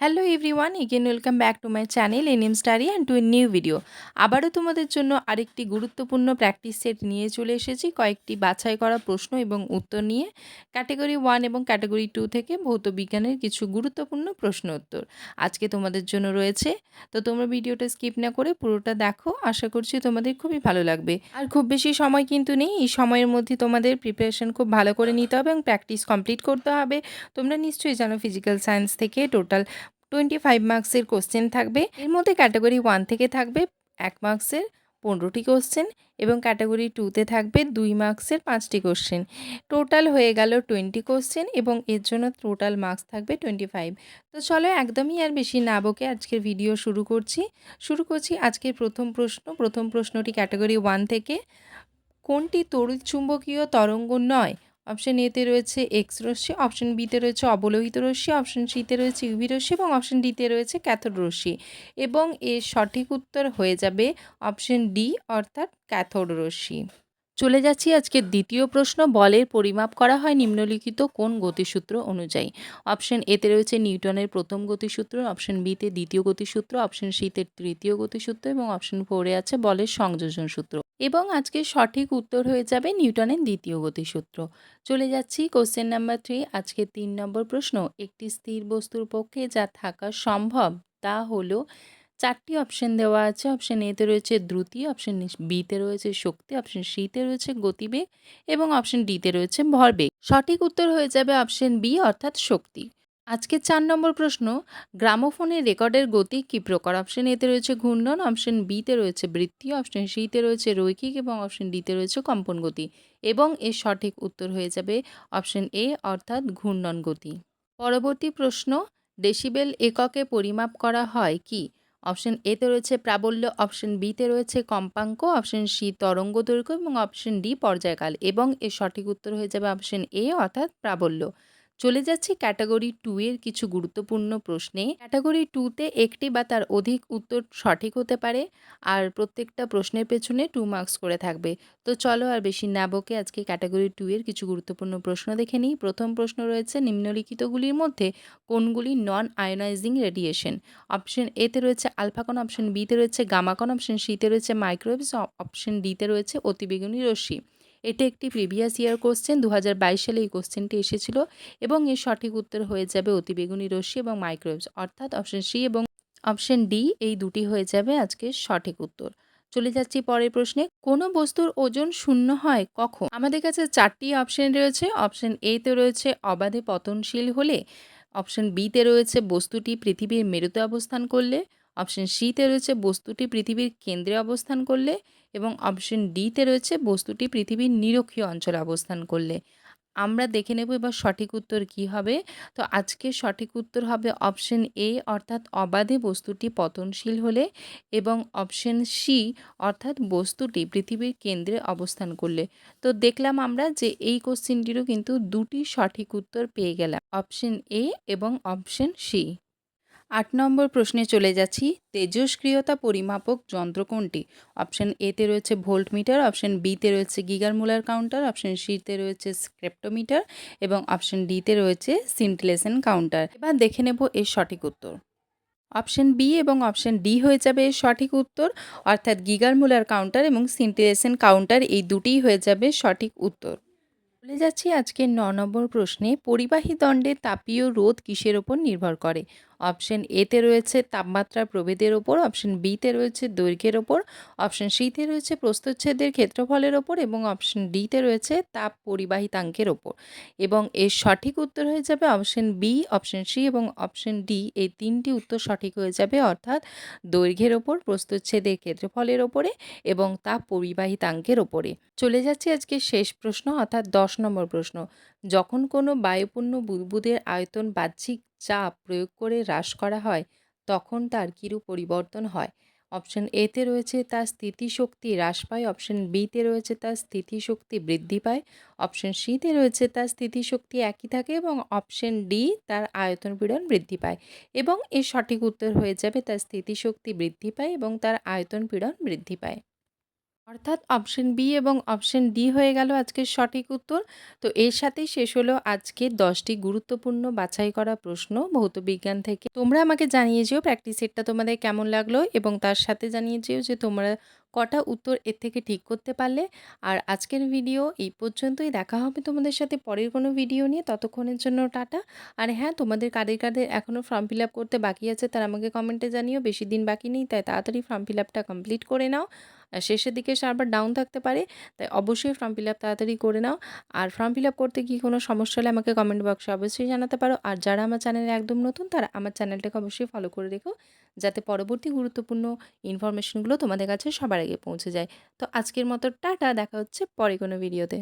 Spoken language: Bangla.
Hello everyone, again welcome back to my channel NM study and to a new video. আবারও তোমাদের জন্য আরেকটি গুরুত্বপূর্ণ প্র্যাকটিস সেট নিয়ে চলে এসেছি কয়েকটি বাছাই করা প্রশ্ন এবং উত্তর নিয়ে। ক্যাটাগরি 1 এবং ক্যাটাগরি 2 থেকে ভৌত বিজ্ঞানের কিছু গুরুত্বপূর্ণ প্রশ্ন উত্তর আজকে তোমাদের জন্য রয়েছে। তো তোমরা ভিডিওটা স্কিপ না করে পুরোটা দেখো, আশা করছি তোমাদের খুবই ভালো লাগবে। আর খুব বেশি সময় কিন্তু নেই, এই সময়ের মধ্যে তোমাদের প্রিপারেশন খুব ভালো করে নিতে হবে এবং প্র্যাকটিস কমপ্লিট করতে হবে। তোমরা নিশ্চয়ই জানো ফিজিক্যাল সায়েন্স থেকে টোটাল 25 মার্কসের কোশ্চেন থাকবে। এর মধ্যে ক্যাটাগরি 1 থেকে থাকবে 1 মার্কসের 15টি কোশ্চেন এবং ক্যাটাগরি 2তে থাকবে 2 মার্কসের 5টি কোশ্চেন। টোটাল হয়ে গেল 20 কোশ্চেন এবং এর জন্য টোটাল মার্কস থাকবে 25। তো চলো একদমই আর বেশি না বকে আজকের ভিডিও শুরু করছি আজকের প্রথম প্রশ্নটি ক্যাটাগরি 1 থেকে। কোনটি তড়িৎচুম্বকীয় তরঙ্গ নয়? অপশন এতে রয়েছে এক্স রশ্মি, অপশন বিতে রয়েছে অবলোহিত রশ্মি, অপশন সিতে রয়েছে ইউভি রশ্মি এবং অপশন ডিতে রয়েছে ক্যাথোড রশ্মি। এবং এর সঠিক উত্তর হয়ে যাবে অপশন ডি, অর্থাৎ ক্যাথোড রশ্মি। চলে যাচ্ছি আজকের দ্বিতীয় প্রশ্ন। বলের পরিমাপ করা হয় নিম্নলিখিত কোন গতিসূত্র অনুযায়ী? অপশন এতে রয়েছে নিউটনের প্রথম গতিসূত্র, অপশন বিতে দ্বিতীয় গতিসূত্র, অপশন সিতে তৃতীয় গতিসূত্র এবং অপশন 4-এ আছে বলের সংযোজন সূত্র। এবং আজকের সঠিক উত্তর হয়ে যাবে নিউটনের দ্বিতীয় গতিসূত্র। চলে যাচ্ছি কোশ্চেন নাম্বার 3, আজকের 3 নম্বর প্রশ্ন। একটি স্থির বস্তুর পক্ষে যা থাকা সম্ভব তা হলো। 4টি অপশন দেওয়া আছে। অপশন এতে রয়েছে দ্রুতি, অপশন বিতে রয়েছে শক্তি, অপশন সিতে রয়েছে গতিবেগ এবং অপশন ডিতে রয়েছে ভরবেগ। সঠিক উত্তর হয়ে যাবে অপশন বি, অর্থাৎ শক্তি। আজকে 4 নম্বর প্রশ্ন। গ্রামোফোনের রেকর্ডের গতি কী প্রকার? অপশন এতে রয়েছে ঘূর্ণন, অপশন বিতে রয়েছে বৃত্তীয়, অপশন সিতে রয়েছে রৈখিক এবং অপশন ডিতে রয়েছে কম্পন গতি। এবং এর সঠিক উত্তর হয়ে যাবে অপশন এ, অর্থাৎ ঘূর্ণন গতি। পরবর্তী প্রশ্ন। ডেসিবেল এককে পরিমাপ করা হয় কি? অপশন এতে রয়েছে প্রাবল্য, অপশন বিতে রয়েছে কম্পাঙ্ক, অপশন সি তরঙ্গ দৈর্ঘ্য এবং অপশন ডি পর্যায়কাল। এবং এর সঠিক উত্তর হয়ে যাবে অপশন এ, অর্থাৎ প্রাবল্য। চলে যাচ্ছি ক্যাটাগরি 2 এর কিছু গুরুত্বপূর্ণ প্রশ্নে। ক্যাটাগরি 2তে একটি বা তার অধিক উত্তর সঠিক হতে পারে আর প্রত্যেকটা প্রশ্নের পেছনে 2 মার্কস করে থাকবে। তো চলো আর বেশি না বকে আজকে ক্যাটাগরি 2 এর কিছু গুরুত্বপূর্ণ প্রশ্ন দেখে নিই। প্রথম প্রশ্ন রয়েছে নিম্নলিখিতগুলির মধ্যে কোনগুলি নন আয়োনাইজিং রেডিয়েশন? অপশন এতে রয়েছে আলফাকণ, অপশন বিতে রয়েছে গামাকণ, অপশন সিতে রয়েছে মাইক্রোওয়েভস, অপশন ডিতে রয়েছে অতিবেগুনি রশ্মি। এটা একটি প্রিভিয়াস ইয়ার কোশ্চেন, 2022 সালে এই কোশ্চেনটি এসেছিল এবং এর সঠিক উত্তর হয়ে যাবে অতিবেগুনি রশ্মি এবং মাইক্রোওয়েভস, অর্থাৎ অপশন সি এবং অপশন ডি এই দুটি হয়ে যাবে আজকের সঠিক উত্তর। চলে যাচ্ছি পরের প্রশ্নে। কোনো বস্তুর ওজন শূন্য হয় কখন? আমাদের কাছে 4টি অপশন রয়েছে। অপশন এতে রয়েছে অবাধে পতনশীল হলে, অপশন বিতে রয়েছে বস্তুটি পৃথিবীর মেরুতে অবস্থান করলে, অপশন সিতে রয়েছে বস্তুটি পৃথিবীর কেন্দ্রে অবস্থান করলে এবং অপশন ডিতে রয়েছে বস্তুটি পৃথিবীর নিরক্ষীয় অঞ্চলে অবস্থান করলে। আমরা দেখে নেব এবার সঠিক উত্তর কী হবে। তো আজকের সঠিক উত্তর হবে অপশন এ, অর্থাৎ অবাধে বস্তুটি পতনশীল হলে এবং অপশন সি, অর্থাৎ বস্তুটি পৃথিবীর কেন্দ্রে অবস্থান করলে। তো দেখলাম আমরা যে এই কোশ্চেনটিরও কিন্তু দুটি সঠিক উত্তর পেয়ে গেলাম, অপশন এ এবং অপশন সি। 8 নম্বর প্রশ্নে চলে যাচ্ছি। তেজস্ক্রিয়তা পরিমাপক যন্ত্র কোনটি? অপশন এতে রয়েছে ভোল্টমিটার, অপশন বিতে রয়েছে গিগার-মুলার কাউন্টার, অপশন সিতে রয়েছে স্ক্রেপ্টোমিটার এবং অপশন ডিতে রয়েছে সিন্টিলেশন কাউন্টার। এবার দেখে নেব এর সঠিক উত্তর। অপশন বি এবং অপশন ডি হয়ে যাবে এর সঠিক উত্তর, অর্থাৎ গিগার-মুলার কাউন্টার এবং সিন্টিলেশন কাউন্টার এই দুটিই হয়ে যাবে সঠিক উত্তর। চলে যাচ্ছি আজকের 9 নম্বর প্রশ্নে। পরিবাহী দণ্ডের তাপীয় রোধ কিসের ওপর নির্ভর করে? অপশন এতে রয়েছে তাপমাত্রার প্রভেদের ওপর, অপশন বিতে রয়েছে দৈর্ঘ্যের ওপর, অপশন সিতে রয়েছে প্রস্থচ্ছেদের ক্ষেত্রফলের ওপর এবং অপশন ডিতে রয়েছে তাপ পরিবাহিতাঙ্কের ওপর। এবং এর সঠিক উত্তর হয়ে যাবে অপশন বি, অপশন সি এবং অপশন ডি এই তিনটি উত্তর সঠিক হয়ে যাবে, অর্থাৎ দৈর্ঘ্যের ওপর, প্রস্থচ্ছেদের ক্ষেত্রফলের ওপরে এবং তাপ পরিবাহিতাঙ্কের ওপরে। চলে যাচ্ছি আজকে শেষ প্রশ্ন, অর্থাৎ 10 নম্বর প্রশ্ন। যখন কোনো বায়ুপূর্ণ বুদবুদের আয়তন বাহ্যিক চাপ প্রয়োগ করে হ্রাস করা হয় তখন তার কিরূপ পরিবর্তন হয়? অপশন এতে রয়েছে তার স্থিতিশক্তি হ্রাস পায়, অপশন বিতে রয়েছে তার স্থিতিশক্তি বৃদ্ধি পায়, অপশন সিতে রয়েছে তার স্থিতিশক্তি একই থাকে এবং অপশন ডি তার আয়তন পীড়ন বৃদ্ধি পায়। এবং এর সঠিক উত্তর হয়ে যাবে তার স্থিতিশক্তি বৃদ্ধি পায় এবং তার আয়তন পীড়ন বৃদ্ধি পায়। অর্থাৎ অপশন বি এবং অপশন ডি হয়ে গেল আজকের সঠিক উত্তর। তো এর সাথেই শেষ হলো আজকের 10টি গুরুত্বপূর্ণ বাছাই করা প্রশ্ন ভৌত বিজ্ঞান থেকে। তোমরা আমাকে জানিয়ে যেও প্র্যাকটিস সেটটা তোমাদের কেমন লাগলো এবং তার সাথে জানিয়ে যেও যে তোমরা কটা উত্তর এর থেকে ঠিক করতে পারলে। আর আজকের ভিডিও এই পর্যন্তই। দেখা হবে তোমাদের সাথে পরের কোনো ভিডিও নিয়ে। ততক্ষণের জন্য টাটা। আর হ্যাঁ, তোমাদের কাদের এখনও ফর্ম ফিল আপ করতে বাকি আছে তারা আমাকে কমেন্টে জানিও। বেশি দিন বাকি নেই, তাই তাড়াতাড়ি ফর্ম ফিল আপটা কমপ্লিট করে নাও। শেষের দিকে সার্ভার ডাউন থাকতে পারে, তাই অবশ্যই ফর্ম ফিল আপ তাড়াতাড়ি করে নাও। আর ফর্ম ফিল আপ করতে গিয়ে কোনো সমস্যা হলে আমাকে কমেন্ট বক্সে অবশ্যই জানাতে পারো। আর যারা আমার চ্যানেলে একদম নতুন তারা আমার চ্যানেলটাকে অবশ্যই ফলো করে রেখো, যাতে পরবর্তী গুরুত্বপূর্ণ ইনফরমেশনগুলো তোমাদের কাছে সবার আগে পৌঁছে যায়। তো আজকের মতো টাটা, দেখা হচ্ছে পরে কোনো ভিডিওতে।